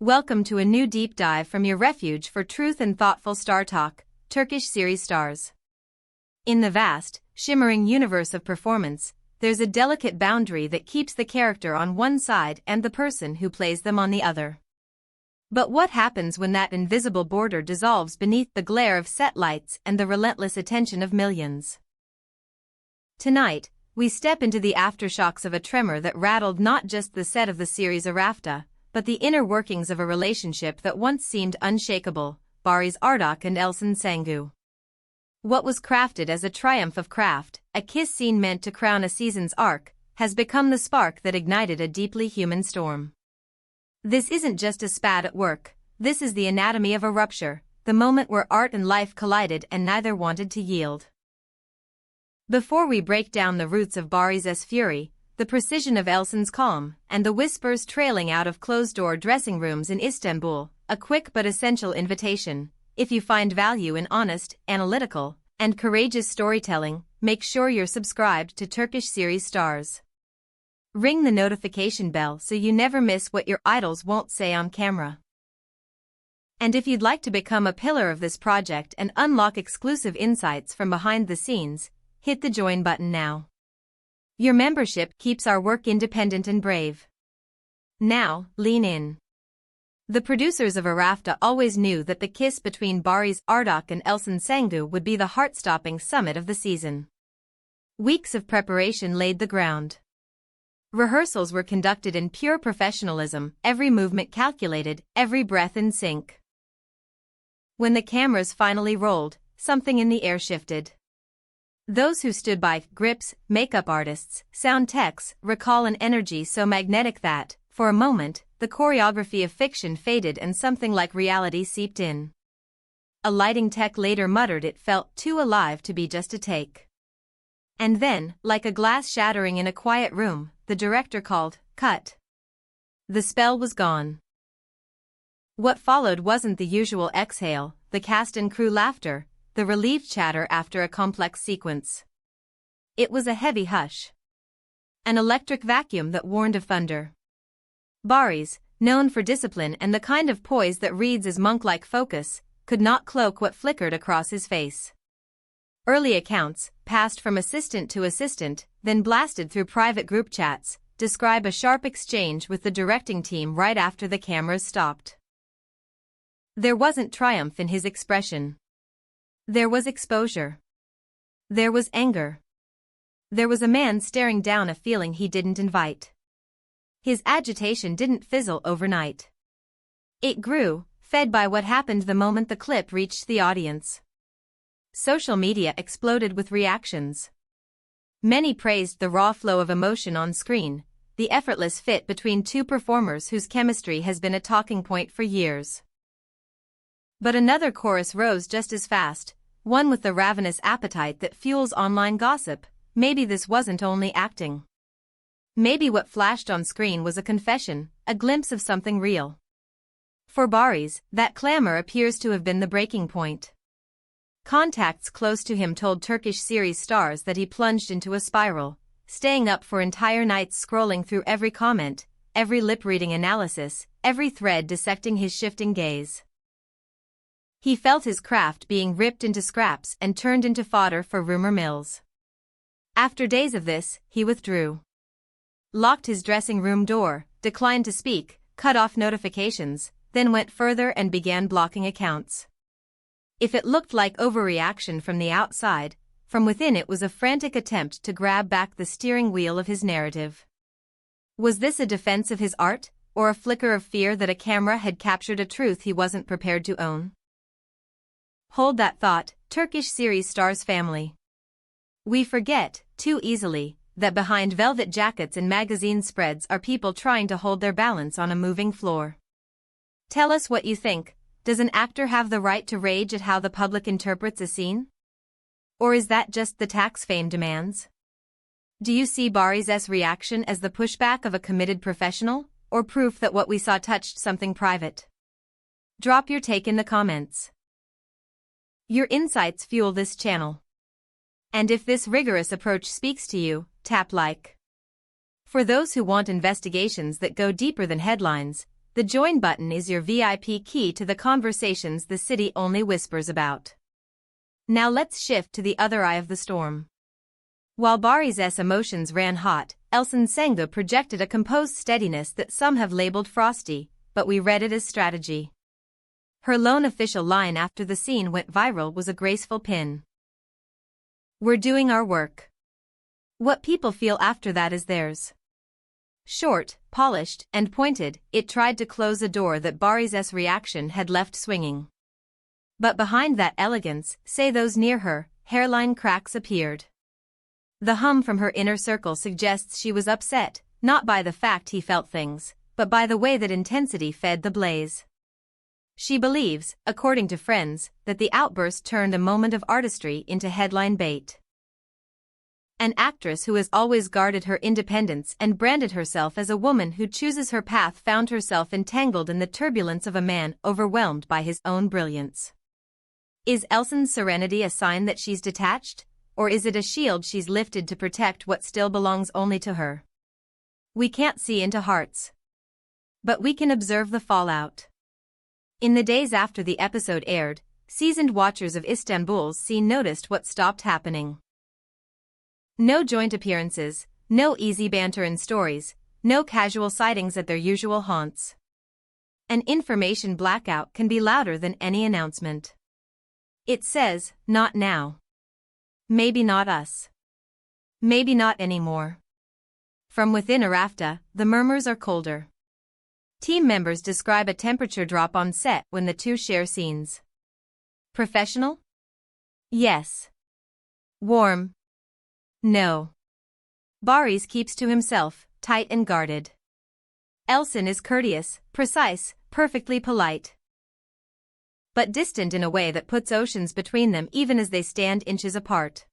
Welcome to a new deep dive from your refuge for truth and thoughtful star talk, Turkish series stars. In the vast, shimmering universe of performance, there's a delicate boundary that keeps the character on one side and the person who plays them on the other. But what happens when that invisible border dissolves beneath the glare of set lights and the relentless attention of millions? Tonight, we step into the aftershocks of a tremor that rattled not just the set of the series Arafta, but the inner workings of a relationship that once seemed unshakable, Barış Arduç and Elçin Sangu. What was crafted as a triumph of craft, a kiss scene meant to crown a season's arc, has become the spark that ignited a deeply human storm. This isn't just a spat at work, this is the anatomy of a rupture, the moment where art and life collided and neither wanted to yield. Before we break down the roots of Barış's fury, the precision of Elçin's calm, and the whispers trailing out of closed-door dressing rooms in Istanbul, a quick but essential invitation. If you find value in honest, analytical, and courageous storytelling, make sure you're subscribed to Turkish series stars. Ring the notification bell so you never miss what your idols won't say on camera. And if you'd like to become a pillar of this project and unlock exclusive insights from behind the scenes, hit the join button now. Your membership keeps our work independent and brave. Now, lean in. The producers of Arafta always knew that the kiss between Barış Arduç and Elçin Sangu would be the heart-stopping summit of the season. Weeks of preparation laid the ground. Rehearsals were conducted in pure professionalism, every movement calculated, every breath in sync. When the cameras finally rolled, something in the air shifted. Those who stood by, grips, makeup artists, sound techs, recall an energy so magnetic that, for a moment, the choreography of fiction faded and something like reality seeped in. A lighting tech later muttered it felt too alive to be just a take. And then, like a glass shattering in a quiet room, the director called, "Cut." The spell was gone. What followed wasn't the usual exhale, the cast and crew laughter, the relieved chatter after a complex sequence. It was a heavy hush. An electric vacuum that warned of thunder. Barış, known for discipline and the kind of poise that reads as monk-like focus, could not cloak what flickered across his face. Early accounts, passed from assistant to assistant, then blasted through private group chats, describe a sharp exchange with the directing team right after the cameras stopped. There wasn't triumph in his expression. There was exposure. There was anger. There was a man staring down a feeling he didn't invite. His agitation didn't fizzle overnight. It grew, fed by what happened the moment the clip reached the audience. Social media exploded with reactions. Many praised the raw flow of emotion on screen, the effortless fit between two performers whose chemistry has been a talking point for years. But another chorus rose just as fast, one with the ravenous appetite that fuels online gossip. Maybe this wasn't only acting. Maybe what flashed on screen was a confession, a glimpse of something real. For Barış, that clamor appears to have been the breaking point. Contacts close to him told Turkish series stars that he plunged into a spiral, staying up for entire nights scrolling through every comment, every lip-reading analysis, every thread dissecting his shifting gaze. He felt his craft being ripped into scraps and turned into fodder for rumor mills. After days of this, he withdrew. Locked his dressing room door, declined to speak, cut off notifications, then went further and began blocking accounts. If it looked like overreaction from the outside, from within it was a frantic attempt to grab back the steering wheel of his narrative. Was this a defense of his art, or a flicker of fear that a camera had captured a truth he wasn't prepared to own? Hold that thought, Turkish series stars family. We forget, too easily, that behind velvet jackets and magazine spreads are people trying to hold their balance on a moving floor. Tell us what you think. Does an actor have the right to rage at how the public interprets a scene? Or is that just the tax fame demands? Do you see Barış's reaction as the pushback of a committed professional, or proof that what we saw touched something private? Drop your take in the comments. Your insights fuel this channel. And if this rigorous approach speaks to you, tap like. For those who want investigations that go deeper than headlines, The join button is your VIP key to the conversations the city only whispers about. Now let's shift to the other eye of the storm. While Barış's emotions ran hot, Elçin Sangu projected a composed steadiness that some have labeled frosty, but we read it as strategy. Her lone official line after the scene went viral was a graceful pin. "We're doing our work. What people feel after that is theirs." Short, polished, and pointed, it tried to close a door that Barış's reaction had left swinging. But behind that elegance, say those near her, hairline cracks appeared. The hum from her inner circle suggests she was upset, not by the fact he felt things, but by the way that intensity fed the blaze. She believes, according to friends, that the outburst turned a moment of artistry into headline bait. An actress who has always guarded her independence and branded herself as a woman who chooses her path found herself entangled in the turbulence of a man overwhelmed by his own brilliance. Is Elçin's serenity a sign that she's detached, or is it a shield she's lifted to protect what still belongs only to her? We can't see into hearts, but we can observe the fallout. In the days after the episode aired, seasoned watchers of Istanbul's scene noticed what stopped happening. No joint appearances, no easy banter in stories, no casual sightings at their usual haunts. An information blackout can be louder than any announcement. It says, "Not now. Maybe not us. Maybe not anymore." From within Arafta, the murmurs are colder. Team members describe a temperature drop on set when the two share scenes. Professional? Yes. Warm? No. Barış keeps to himself, tight and guarded. Elçin is courteous, precise, perfectly polite, but distant in a way that puts oceans between them even as they stand inches apart.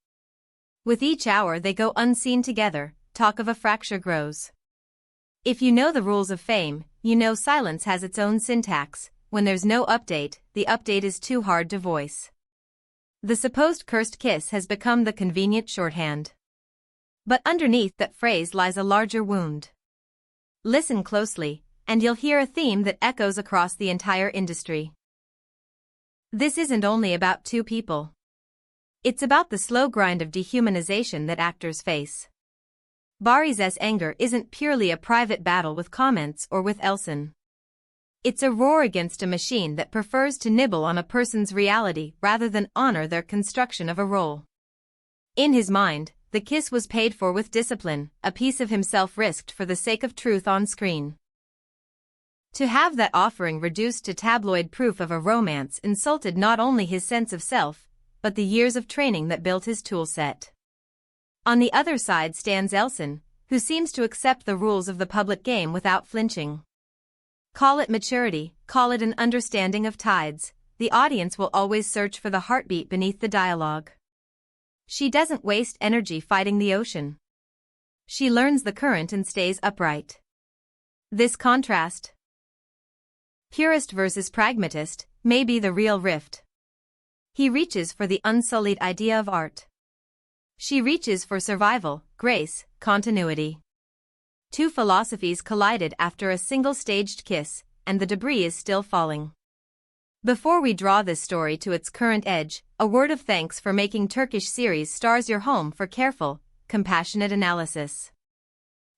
With each hour they go unseen together, talk of a fracture grows. If you know the rules of fame, you know silence has its own syntax. When there's no update, the update is too hard to voice. The supposed cursed kiss has become the convenient shorthand. But underneath that phrase lies a larger wound. Listen closely, and you'll hear a theme that echoes across the entire industry. This isn't only about two people. It's about the slow grind of dehumanization that actors face. Barış's anger isn't purely a private battle with comments or with Elçin. It's a roar against a machine that prefers to nibble on a person's reality rather than honor their construction of a role. In his mind, the kiss was paid for with discipline, a piece of himself risked for the sake of truth on screen. To have that offering reduced to tabloid proof of a romance insulted not only his sense of self, but the years of training that built his toolset. On the other side stands Elçin, who seems to accept the rules of the public game without flinching. Call it maturity, call it an understanding of tides, the audience will always search for the heartbeat beneath the dialogue. She doesn't waste energy fighting the ocean. She learns the current and stays upright. This contrast, purist versus pragmatist, may be the real rift. He reaches for the unsullied idea of art. She reaches for survival, grace, continuity. Two philosophies collided after a single staged kiss, and the debris is still falling. Before we draw this story to its current edge, a word of thanks for making Turkish series stars your home for careful, compassionate analysis.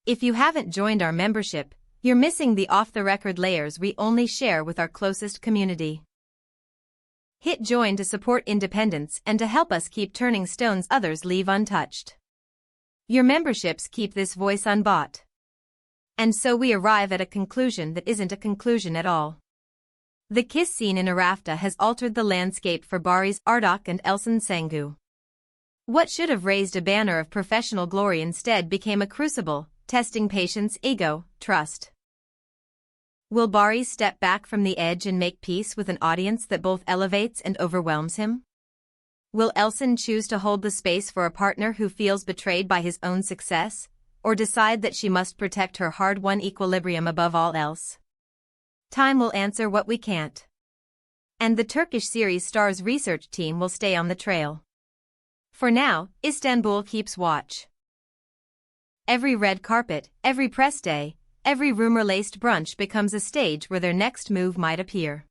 If you haven't joined our membership, you're missing the off-the-record layers we only share with our closest community. Hit join to support independence and to help us keep turning stones others leave untouched. Your memberships keep this voice unbought. And so we arrive at a conclusion that isn't a conclusion at all. The kiss scene in Arafta has altered the landscape for Barış, Arduç and Elçin Sangu. What should have raised a banner of professional glory instead became a crucible, testing patience, ego, trust. Will Barış step back from the edge and make peace with an audience that both elevates and overwhelms him? Will Elçin choose to hold the space for a partner who feels betrayed by his own success, or decide that she must protect her hard-won equilibrium above all else? Time will answer what we can't. And the Turkish series stars research team will stay on the trail. For now, Istanbul keeps watch. Every red carpet, every press day, every rumor-laced brunch becomes a stage where their next move might appear.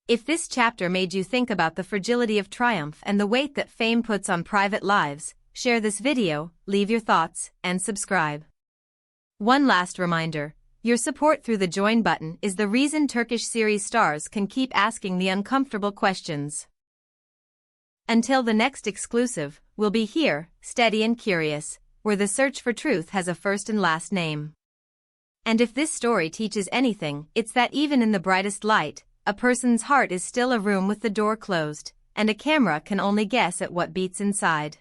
If this chapter made you think about the fragility of triumph and the weight that fame puts on private lives, share this video, leave your thoughts, and subscribe. One last reminder, your support through the join button is the reason Turkish series stars can keep asking the uncomfortable questions. Until the next exclusive, we'll be here, steady and curious, where the search for truth has a first and last name. And if this story teaches anything, it's that even in the brightest light, a person's heart is still a room with the door closed, and a camera can only guess at what beats inside.